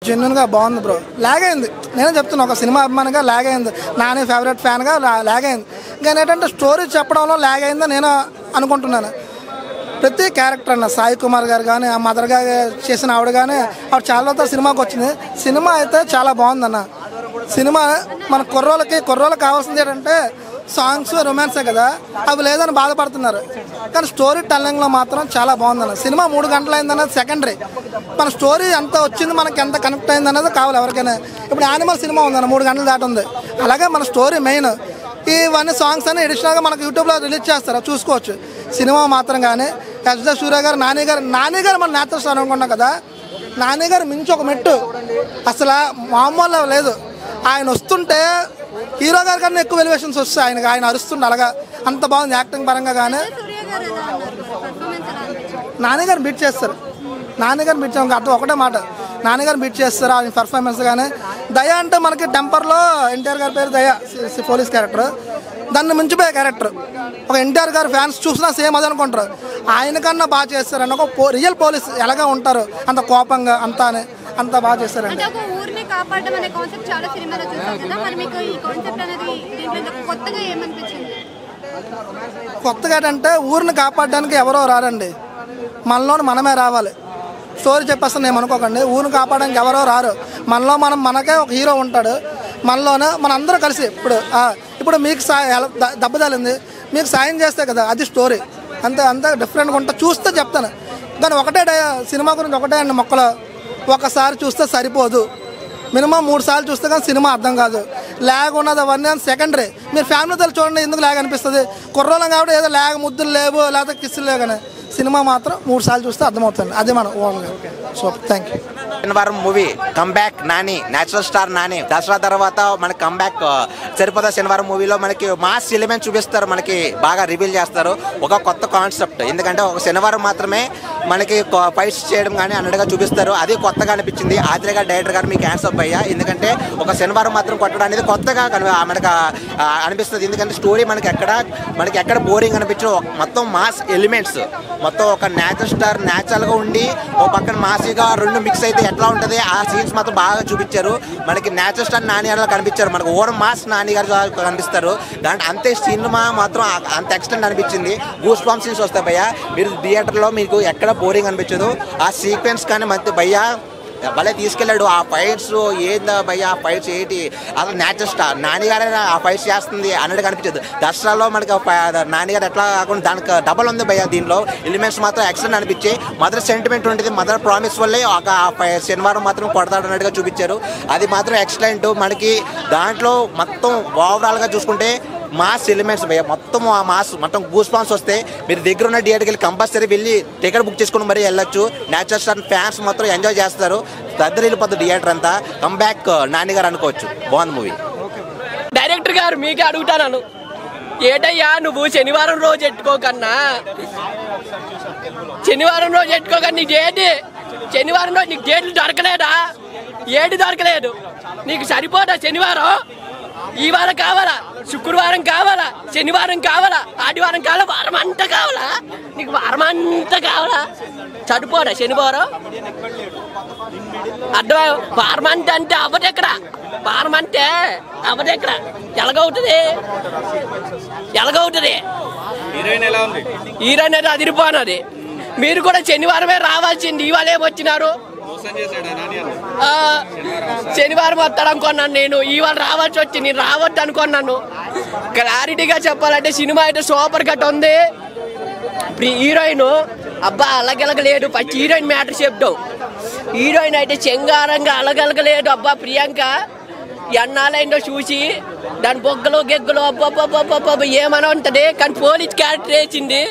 జెన్యున్గా బాగుంది bro. Log అయింది, నేనే చెప్తున్నా, ఒక సినిమా అభిమానిగా లాగ్ అయింది, నాని ఫేవరెట్ ఫ్యాన్గా లాగ్ అయింది. కానీ ఏంటంటే స్టోరీ చెప్పడంలో లాగ్ అయిందని నేను అనుకుంటున్నాను. ప్రతి క్యారెక్టర్ అన్న సాయి కుమార్ గారు కానీ, ఆ మదర్ గారు చేసిన ఆవిడ కానీ, ఆవిడ చాలా సినిమాకి వచ్చింది. సినిమా అయితే చాలా బాగుందన్న. సినిమా మన కుర్రోళ్ళకి కావాల్సింది ఏంటంటే సాంగ్స్, రొమాన్సే కదా, అవి లేదని బాధపడుతున్నారు. కానీ స్టోరీ టెల్లింగ్లో మాత్రం చాలా బాగుందన్న. సినిమా 3 గంటలు అయిందన్నది సెకండరీ. మన స్టోరీ ఎంత వచ్చింది, మనకి ఎంత కనెక్ట్ అయింది అన్నది కావాలి ఎవరికైనా. ఇప్పుడు యానిమల్ సినిమా ఉందన్న, 3 గంటలు దాటి ఉంది. అలాగే మన స్టోరీ మెయిన్. ఇవన్నీ సాంగ్స్ అని ఎడిషనల్గా మనకు యూట్యూబ్లో రిలీజ్ చేస్తారు, చూసుకోవచ్చు. సినిమా మాత్రం కానీ ఎస్.జె. సూర్య గారు, నాని గారు మన నేతృ స్టార్ అనుకున్నాం కదా, నాని గారు మించి ఒక మెట్టు అసలు మామూలు లేదు. ఆయన వస్తుంటే హీరో గారి కన్నా ఎక్కువ ఎలివేషన్స్ వస్తాయి ఆయన అరుస్తుండే. అలాగా అంత బాగుంది యాక్టింగ్ పరంగా. కానీ నాన్నగారు బీట్ చేస్తారు, అర్థం ఒకటే మాట, నాన్నగారు బీట్ చేస్తారు ఆయన పర్ఫార్మెన్స్. కానీ దయ అంటే మనకి టెంపర్లో ఎన్టీఆర్ గారి పేరు దయ, పోలీస్ క్యారెక్టర్, దాన్ని మించిపోయే క్యారెక్టర్. ఒక ఎన్టీఆర్ గారు ఫ్యాన్స్ చూసినా సేమ్ అది అనుకుంటారు, ఆయన కన్నా బాగా చేస్తారని. ఒక రియల్ పోలీస్ ఎలాగా ఉంటారు, అంత కోపంగా అంత బాగా చేస్తారండి. కొత్తగా ఏంటంటే ఊరిని కాపాడడానికి ఎవరో రారండి, మనలోని మనమే రావాలి. స్టోరీ చెప్పేస్తాను నేను అనుకోకండి, ఊరిని కాపాడడానికి ఎవరో రారు, మనకే ఒక హీరో ఉంటాడు, మనలోనే మనందరూ కలిసి. ఇప్పుడు మీకు దెబ్బ తగిలింది, మీకు సాయం చేస్తే కదా అది స్టోరీ. అంతే డిఫరెంట్గా ఉంటా, చూస్తే చెప్తాను. కానీ సినిమా గురించి ఒకటే అండి, మొక్కలు ఒకసారి చూస్తే సరిపోదు, మినిమం 3 సార్లు చూస్తే కానీ సినిమా అర్థం కాదు. ల్యాగ్ ఉన్నది అవన్నీ సెకండరీ. మీరు ఫ్యామిలీతో చూడండి, ఎందుకు ల్యాగ్ అనిపిస్తుంది, కుర్రోళ్ళం కాబట్టి ఏదో ల్యాగ్ ముద్దులు లేవు లేకపోతే కిస్సులు లేవు. కానీ సినిమా మాత్రం 3 సార్లు చూస్తే అర్థమవుతుంది, అదే మనం ఓన్గా. So thank you. శనివారం movie comeback Nani, natural star Nani. Dasara తర్వాత మనకి కంబ్యాక్ సరిపోతా. శనివారం మూవీలో మనకి మాస్ ఎలిమెంట్ చూపిస్తారు, మనకి బాగా రివీల్ చేస్తారు, ఒక కొత్త కాన్సెప్ట్. ఎందుకంటే ఒక శనివారం మాత్రమే మనకి ఫైట్స్ చేయడం కానీ అన్నట్టుగా చూపిస్తారు, అది కొత్తగా అనిపించింది. ఆదిరేగా డైరెక్టర్ గారు మీకు హ్యాండ్స్ అయ్యా, ఎందుకంటే ఒక శనివారం మాత్రం కొట్టడం అనేది కొత్తగా మనకు అనిపిస్తుంది. ఎందుకంటే స్టోరీ మనకి ఎక్కడ బోరింగ్ అనిపించదు, మొత్తం మాస్ ఎలిమెంట్స్, మొత్తం ఒక నేచురల్ స్టార్ న్యాచురల్గా ఉండి ఒక పక్కన మాసీగా రెండు మిక్స్ అయితే ఎట్లా ఉంటుంది ఆ సీన్స్ మాత్రం బాగా చూపించారు. మనకి నేచురల్ స్టార్ నాని గారు కనిపించారు, మనకు ఓవర్ మాస్ నాని గారు కనిపిస్తారు. దాంట్లో అంతే సినిమా మాత్రం అంత ఎక్స్టెంట్ అనిపించింది. గూస్ బాంబ్ సీన్స్ వస్తాయి భయ్యా, మీరు థియేటర్లో మీకు ఎక్కడ బోరింగ్ అనిపించదు. ఆ సీక్వెన్స్ కానీ మంచి భయ్యా భలే తీసుకెళ్ళాడు. ఆ ఫైట్స్ ఏందా భయ్యా, ఆ ఫైట్స్ ఏంటి, అసలు నేచురల్ స్టార్ నానిగారే ఆ ఫైట్స్ చేస్తుంది అన్నట్టు కనిపించదు. దసరాలో మనకి నానిగారు ఎట్లా కాకుండా దానికి డబల్ ఉంది భయ్యా. దీనిలో ఎలిమెంట్స్ మాత్రం ఎక్సలెంట్ అనిపించాయి. మదర్ సెంటిమెంట్ ఉంటుంది, మదర్ ప్రామిస్ వల్లే ఒక శనివారం మాత్రం కొడతాడు అన్నట్టుగా చూపించారు, అది మాత్రం ఎక్సలెంట్. మనకి దాంట్లో మొత్తం ఓవరాల్గా చూసుకుంటే మాస్ ఎలిమెంట్స్ భయ్యా, మొత్తం ఆ మాస్ మొత్తం గూస్ బాంబ్స్ వస్తే మీరు దగ్గర ఉన్న థియేటర్కి వెళ్ళి కంపల్సరీ వెళ్ళి టికెట్ బుక్ చేసుకుని మరీ వెళ్ళొచ్చు. నేచురల్ స్టార్ ఫ్యాన్స్ మొత్తం ఎంజాయ్ చేస్తారు, దగ్గర వెళ్ళిపోతుంది థియేటర్ అంతా. కంబ్యాక్ నాని గారు అనుకోవచ్చు, బాగుంది మూవీ. డైరెక్టర్ గారు మీకే అడుగుతాను, ఏటయ్యా నువ్వు శనివారం రోజు ఎట్టుకోకన్నా నీకు ఏంటి, శనివారం రోజు నీకు డేట్లు దొరకలేదా, ఏడు దొరకలేదు, నీకు సరిపోదా శనివారం? ఈ వారం కావాలా, శుక్రవారం కావాలా, శనివారం కావాలా, ఆదివారం కావాలా, వారం అంతా కావాలా, నీకు వారం అంతా కావాలా? సరిపోదా శనివారం? అర్థం వారం అంతా అంటే అవ్వదెక్కడ, వారం అంటే అవ్వదెక్కడ, ఎలాగవుతుంది? హీరోయిన్ అయితే అదిరిపోనది. మీరు కూడా శనివారమే రావాల్సింది, ఇవాళ ఏమొచ్చినారు? శనివారం వస్తాడు అనుకున్నాను నేను, ఇవాళ రావాల్సి వచ్చి నేను రావద్దు అనుకున్నాను. క్లారిటీగా చెప్పాలంటే సినిమా అయితే సూపర్ కట్ ఉంది. హీరోయిన్ అబ్బా అలగలగలేదు, ఫస్ట్ హీరోయిన్ మ్యాటర్ చెప్తావు. హీరోయిన్ అయితే చెంగారంగా అలగలగలేదు అబ్బా. ప్రియాంక ఎన్నాళ్ళైందో చూసి దాని బొగ్గలు గెగ్గలు అబ్బా ఏమని ఉంటుంది, కానీ పోలీస్ క్యారెక్టర్ వేసింది.